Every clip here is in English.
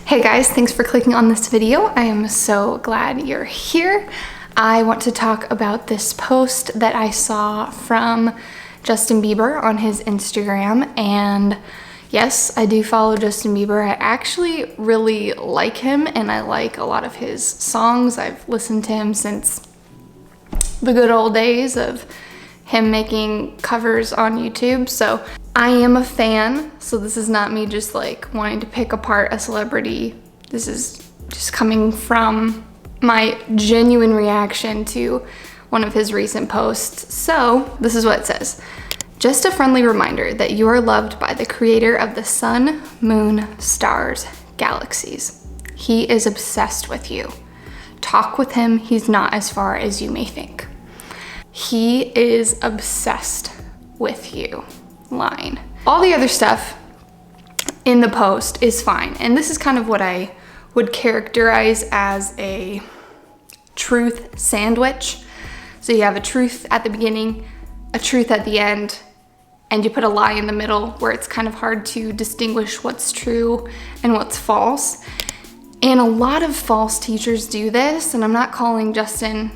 Hey guys, thanks for clicking on this video. I am so glad you're here. I want to talk about this post that I saw from Justin Bieber on his Instagram. And yes, I do follow Justin Bieber. I actually really like him and I like a lot of his songs. I've listened to him since the good old days of him making covers on YouTube. So I am a fan. So this is not me just like wanting to pick apart a celebrity. This is just coming from my genuine reaction to one of his recent posts. So this is what it says. Just a friendly reminder that you are loved by the creator of the sun, moon, stars, galaxies. He is obsessed with you. Talk with him. He's not as far as you may think. He is obsessed with you. Line. All the other stuff in the post is fine. And this is kind of what I would characterize as a truth sandwich. So you have a truth at the beginning, a truth at the end, and you put a lie in the middle where it's kind of hard to distinguish what's true and what's false. And a lot of false teachers do this, and I'm not calling Justin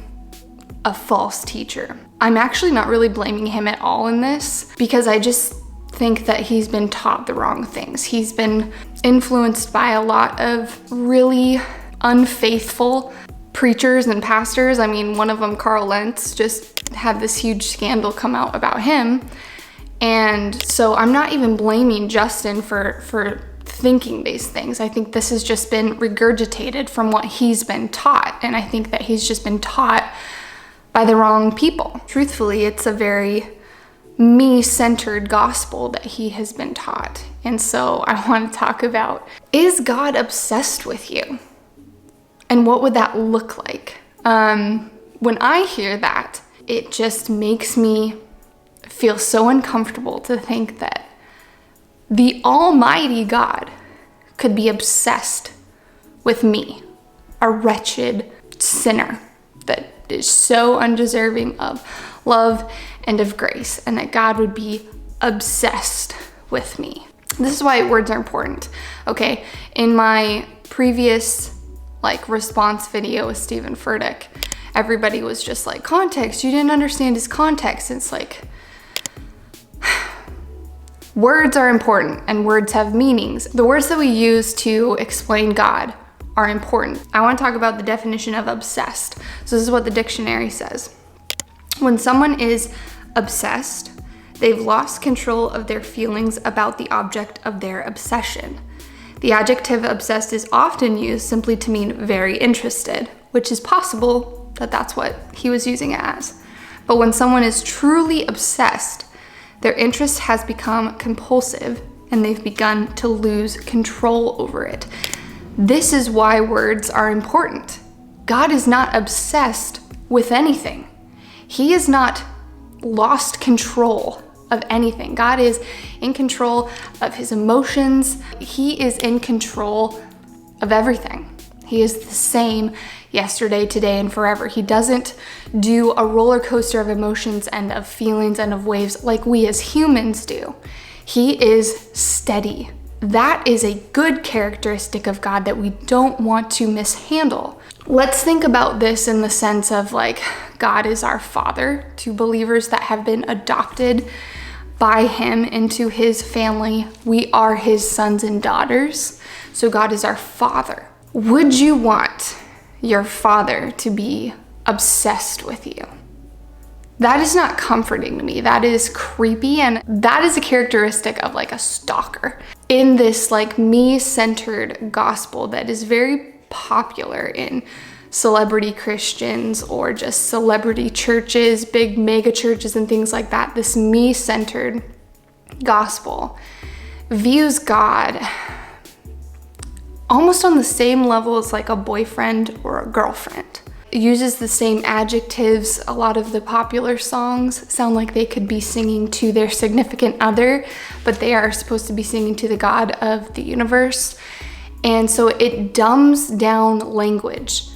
a false teacher. I'm actually not really blaming him at all in this because I just think that he's been taught the wrong things. He's been influenced by a lot of really unfaithful preachers and pastors. I mean, one of them, Carl Lentz, just had this huge scandal come out about him. And so I'm not even blaming Justin for thinking these things. I think this has just been regurgitated from what he's been taught. And I think that he's just been taught by the wrong people. Truthfully, it's a very me-centered gospel that he has been taught. And so I want to talk about, is God obsessed with you? And what would that look like? When I hear that, it just makes me feel so uncomfortable to think that the Almighty God could be obsessed with me, a wretched sinner that is so undeserving of love and of grace, and that God would be obsessed with me. This is why words are important, okay? In my previous response video with Stephen Furtick, everybody was just like, context, you didn't understand his context. It's like, words are important and words have meanings. The words that we use to explain God are important. I want to talk about the definition of obsessed. So this is what the dictionary says. When someone is obsessed, they've lost control of their feelings about the object of their obsession. The adjective obsessed is often used simply to mean very interested, which is possible that that's what he was using it as. But when someone is truly obsessed, their interest has become compulsive and they've begun to lose control over it. This is why words are important. God is not obsessed with anything. He is not lost control of anything. God is in control of his emotions. He is in control of everything. He is the same yesterday, today, and forever. He doesn't do a roller coaster of emotions and of feelings and of waves like we as humans do. He is steady. That is a good characteristic of God that we don't want to mishandle. Let's think about this in the sense of God is our father to believers that have been adopted by him into his family. We are his sons and daughters. So God is our father. Would you want your father to be obsessed with you? That is not comforting to me. That is creepy, and that is a characteristic of a stalker. In this me-centered gospel that is very popular in celebrity Christians or just celebrity churches, big mega churches and things like that, this me-centered gospel views God almost on the same level as a boyfriend or a girlfriend. It uses the same adjectives. A lot of the popular songs sound like they could be singing to their significant other, but they are supposed to be singing to the God of the universe. And so it dumbs down language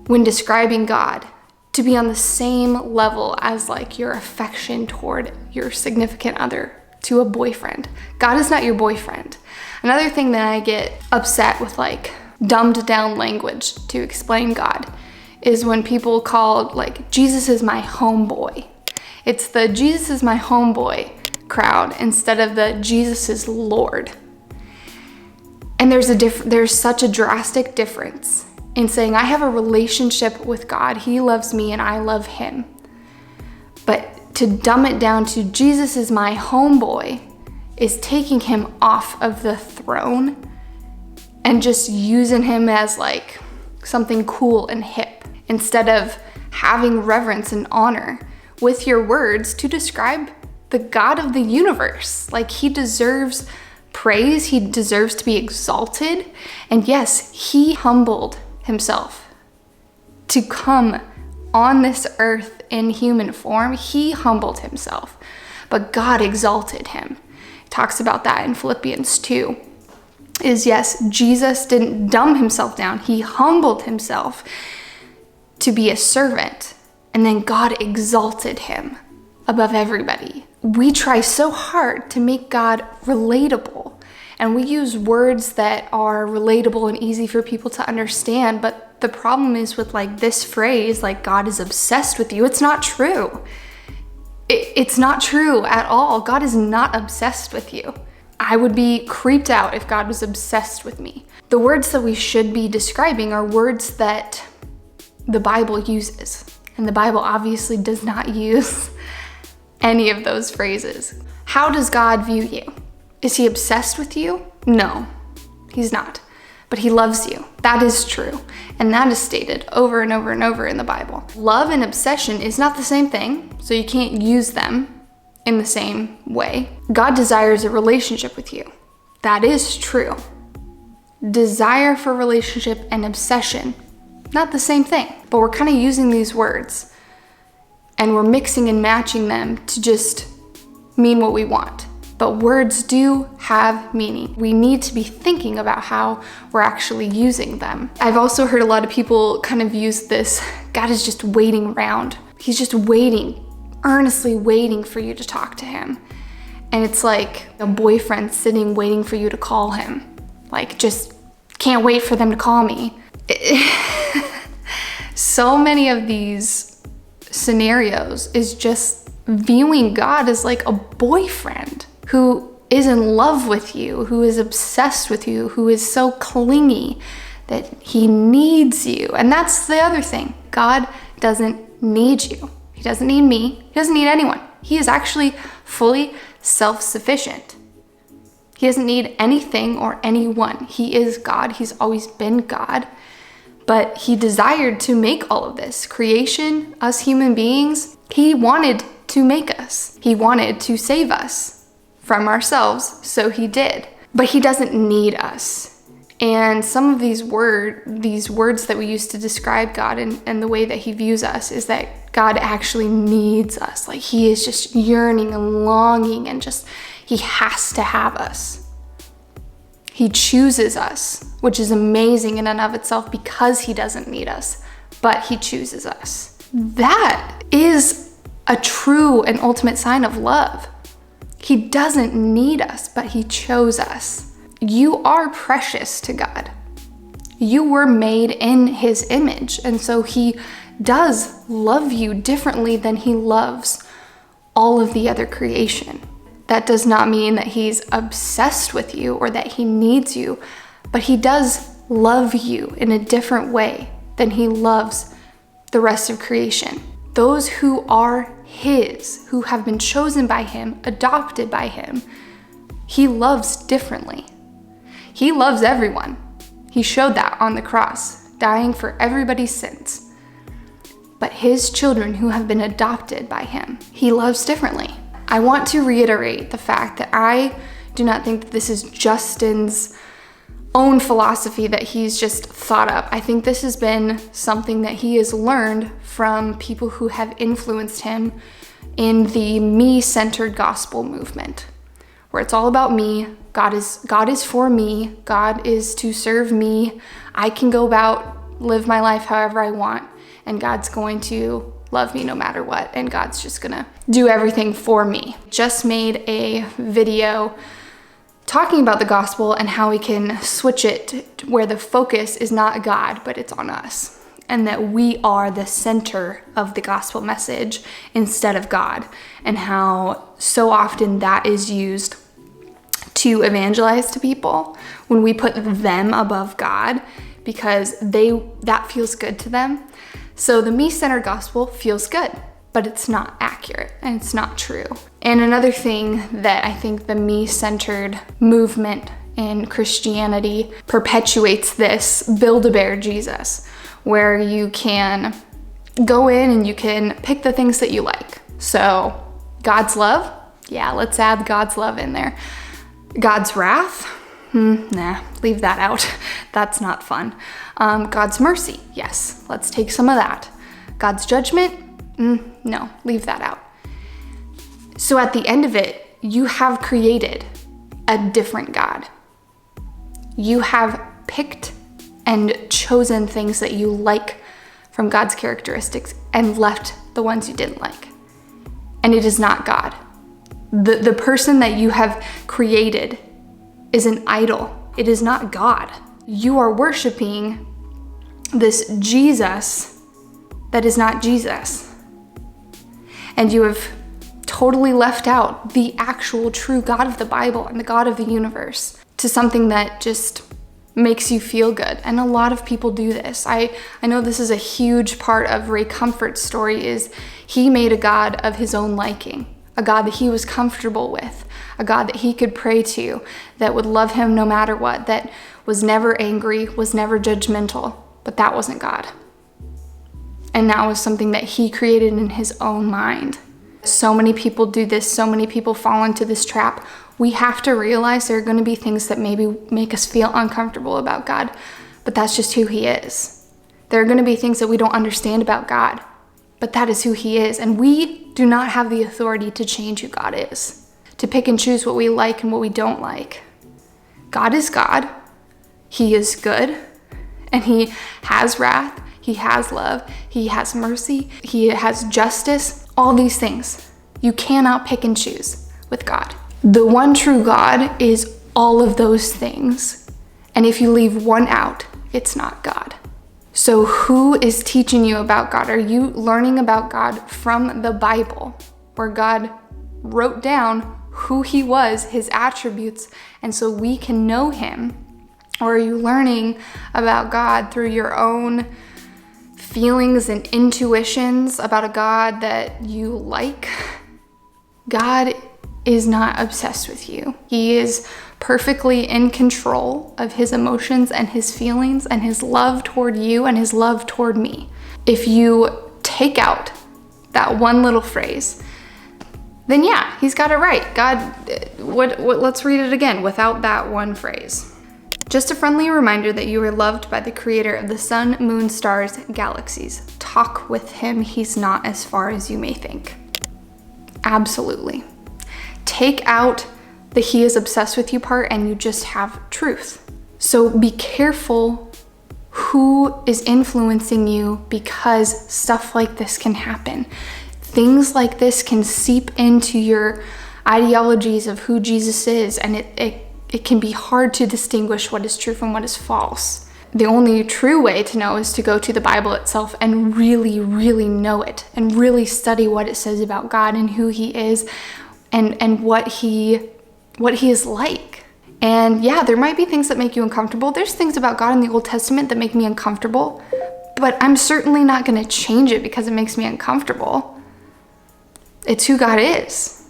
when describing God to be on the same level as like your affection toward your significant other to a boyfriend. God is not your boyfriend. Another thing that I get upset with, like dumbed down language to explain God, is when people call like Jesus is my homeboy. It's the Jesus is my homeboy crowd instead of the Jesus is Lord. And there's such a drastic difference in saying I have a relationship with God, he loves me and I love him. But to dumb it down to Jesus is my homeboy is taking him off of the throne and just using him as like something cool and hip, instead of having reverence and honor with your words to describe the God of the universe. Like, he deserves praise, he deserves to be exalted. And yes, he humbled himself to come on this earth in human form. He humbled himself, but God exalted him. It talks about that in Philippians 2. Is yes, Jesus didn't dumb himself down. He humbled himself to be a servant, and then God exalted him above everybody. We try so hard to make God relatable, and we use words that are relatable and easy for people to understand, but the problem is with like this phrase, like God is obsessed with you. It's not true. It's not true at all. God is not obsessed with you. I would be creeped out if God was obsessed with me. The words that we should be describing are words that the Bible uses. And the Bible obviously does not use any of those phrases. How does God view you? Is he obsessed with you? No, he's not. But he loves you. That is true. And that is stated over and over and over in the Bible. Love and obsession is not the same thing, so you can't use them in the same way. God desires a relationship with you. That is true. Desire for relationship and obsession, not the same thing. But we're kind of using these words and we're mixing and matching them to just mean what we want. But words do have meaning. We need to be thinking about how we're actually using them. I've also heard a lot of people kind of use this, God is just waiting around. He's just waiting, earnestly waiting for you to talk to him. And it's like a boyfriend sitting waiting for you to call him. Like, just can't wait for them to call me. So many of these scenarios is just viewing God as like a boyfriend who is in love with you, who is obsessed with you, who is so clingy that he needs you. And that's the other thing. God doesn't need you. He doesn't need me. He doesn't need anyone. He is actually fully self-sufficient. He doesn't need anything or anyone. He is God. He's always been God. But he desired to make all of this. Creation, us human beings, he wanted to make us. He wanted to save us from ourselves, so he did. But he doesn't need us. And some of these words that we use to describe God and the way that he views us is that God actually needs us. Like, he is just yearning and longing and just, he has to have us. He chooses us, which is amazing in and of itself because he doesn't need us, but he chooses us. That is a true and ultimate sign of love. He doesn't need us, but he chose us. You are precious to God. You were made in his image, and so he does love you differently than he loves all of the other creation. That does not mean that he's obsessed with you or that he needs you, but he does love you in a different way than he loves the rest of creation. Those who are his, who have been chosen by him, adopted by him, he loves differently. He loves everyone. He showed that on the cross, dying for everybody's sins. But his children who have been adopted by him, he loves differently. I want to reiterate the fact that I do not think that this is Justin's own philosophy that he's just thought up. I think this has been something that he has learned from people who have influenced him in the me-centered gospel movement, where it's all about me. God is for me. God is to serve me. I can go about, live my life however I want, and God's going to love me no matter what, and God's just gonna do everything for me. Just made a video talking about the gospel and how we can switch it where the focus is not God, but it's on us, and that we are the center of the gospel message instead of God, and how so often that is used to evangelize to people when we put them above God because that feels good to them. So the me-centered gospel feels good, but it's not accurate and it's not true. And another thing that I think the me-centered movement in Christianity perpetuates this Build-A-Bear Jesus, where you can go in and you can pick the things that you like. So God's love, yeah, let's add God's love in there. God's wrath, nah, leave that out. That's not fun. God's mercy, yes, let's take some of that. God's judgment, no, leave that out. So at the end of it, you have created a different God. You have picked and chosen things that you like from God's characteristics and left the ones you didn't like. And it is not God. The person that you have created is an idol. It is not God. You are worshiping this Jesus that is not Jesus. And you have totally left out the actual true God of the Bible and the God of the universe to something that just makes you feel good. And a lot of people do this. I know this is a huge part of Ray Comfort's story is he made a God of his own liking. A God that he was comfortable with, a God that he could pray to, that would love him no matter what, that was never angry, was never judgmental, but that wasn't God. And that was something that he created in his own mind. So many people do this, so many people fall into this trap. We have to realize there are going to be things that maybe make us feel uncomfortable about God, but that's just who he is. There are going to be things that we don't understand about God, but that is who he is, and we do not have the authority to change who God is, to pick and choose what we like and what we don't like. God is God. He is good, and he has wrath, he has love, he has mercy, he has justice, all these things. You cannot pick and choose with God. The one true God is all of those things, and if you leave one out, it's not God. So who is teaching you about God? Are you learning about God from the Bible, where God wrote down who he was, his attributes, and so we can know him? Or are you learning about God through your own feelings and intuitions about a God that you like? God is not obsessed with you. He is perfectly in control of his emotions and his feelings and his love toward you and his love toward me. If you take out that one little phrase, then yeah, he's got it right. God, let's read it again without that one phrase. Just a friendly reminder that you are loved by the creator of the sun, moon, stars, galaxies. Talk with him. He's not as far as you may think. Absolutely. Take out the he is obsessed with you part and you just have truth. So be careful who is influencing you, because stuff like this can happen. Things like this can seep into your ideologies of who Jesus is, and it can be hard to distinguish what is true from what is false. The only true way to know is to go to the Bible itself and really, really know it, and really study what it says about God and who he is, and what he is like. And yeah, there might be things that make you uncomfortable. There's things about God in the Old Testament that make me uncomfortable, but I'm certainly not going to change it because it makes me uncomfortable. It's who God is.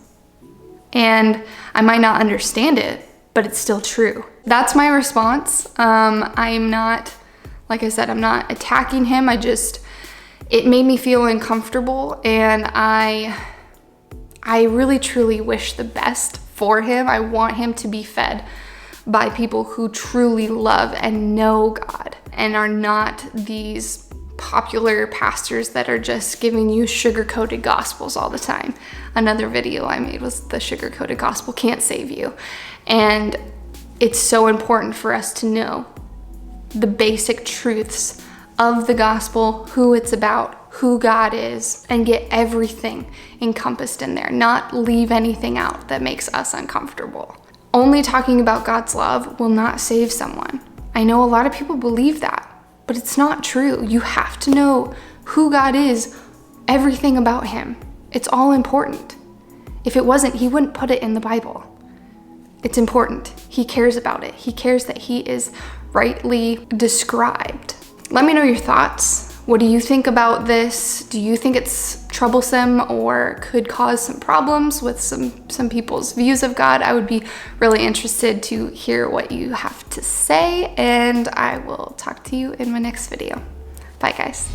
And I might not understand it, but it's still true. That's my response. I'm not, like I said, I'm not attacking him. It made me feel uncomfortable, and I really truly wish the best for him. I want him to be fed by people who truly love and know God and are not these popular pastors that are just giving you sugar-coated gospels all the time. Another video I made was the sugar-coated gospel can't save you. And it's so important for us to know the basic truths of the gospel, who it's about, who God is, and get everything encompassed in there, not leave anything out that makes us uncomfortable. Only talking about God's love will not save someone. I know a lot of people believe that, but it's not true. You have to know who God is, everything about him. It's all important. If it wasn't, he wouldn't put it in the Bible. It's important. He cares about it. He cares that he is rightly described. Let me know your thoughts. What do you think about this? Do you think it's troublesome or could cause some problems with some people's views of God? I would be really interested to hear what you have to say, and I will talk to you in my next video. Bye, guys.